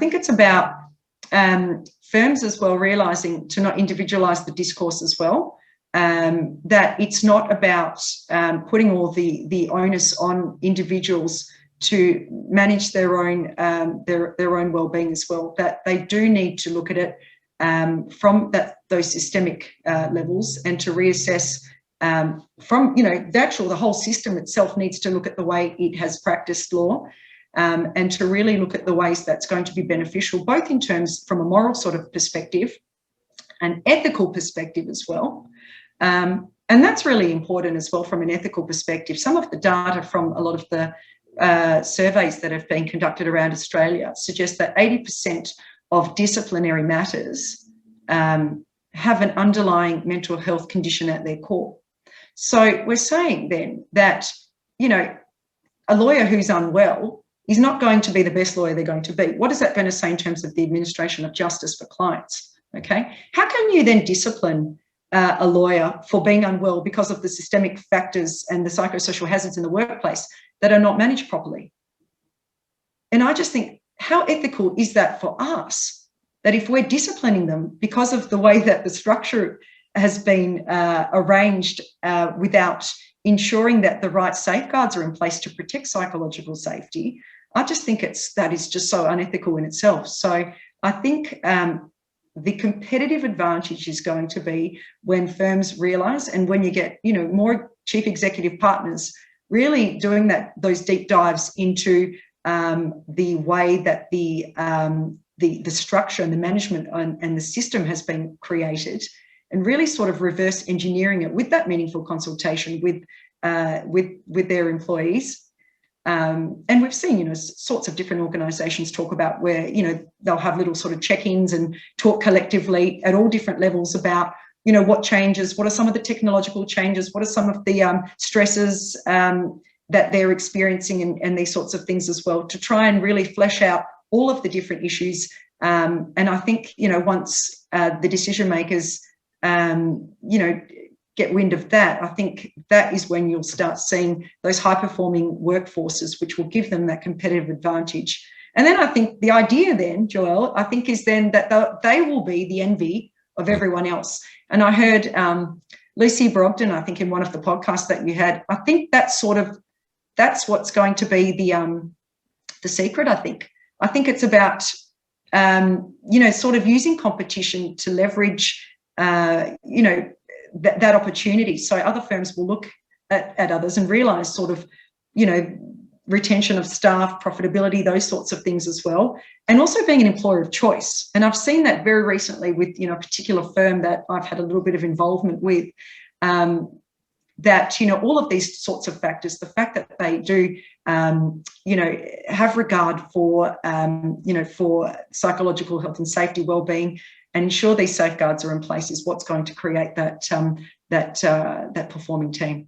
think it's about firms as well realising to not individualise the discourse as well, that it's not about putting all the onus on individuals to manage their own well-being as well, that they do need to look at it from those systemic levels, and to reassess from, the whole system itself needs to look at the way it has practiced law, and to really look at the ways that's going to be beneficial, both in terms from a moral sort of perspective, an ethical perspective as well. And that's really important as well from an ethical perspective. Some of the data from a lot of the surveys that have been conducted around Australia suggest that 80% of disciplinary matters have an underlying mental health condition at their core. So we're saying then that, a lawyer who's unwell is not going to be the best lawyer they're going to be. What is that going to say in terms of the administration of justice for clients? Okay, how can you then discipline a lawyer for being unwell because of the systemic factors and the psychosocial hazards in the workplace that are not managed properly? And I just think, how ethical is that for us, that if we're disciplining them because of the way that the structure has been arranged without ensuring that the right safeguards are in place to protect psychological safety, I just think that is just so unethical in itself. So I think the competitive advantage is going to be when firms realise, and when you get, more chief executive partners really doing those deep dives into the way that the structure and the management and the system has been created, and really sort of reverse engineering it with that meaningful consultation with their employees. And we've seen, sorts of different organisations talk about where, they'll have little sort of check-ins and talk collectively at all different levels about, what changes, what are some of the technological changes, what are some of the stresses that they're experiencing, and these sorts of things as well, to try and really flesh out all of the different issues. And I think, once the decision makers, get wind of that, I think that is when you'll start seeing those high-performing workforces, which will give them that competitive advantage. And then I think the idea then, Joelle, I think is then that they will be the envy of everyone else. And I heard Lucy Brogden, I think in one of the podcasts that you had, I think that's what's going to be the secret, I think. I think it's about, sort of using competition to leverage, that opportunity. So other firms will look at others and realise sort of, retention of staff, profitability, those sorts of things as well. And also being an employer of choice. And I've seen that very recently with, a particular firm that I've had a little bit of involvement with, that, all of these sorts of factors, the fact that they do, have regard for, for psychological health and safety, wellbeing, and ensure these safeguards are in place is what's going to create that performing team.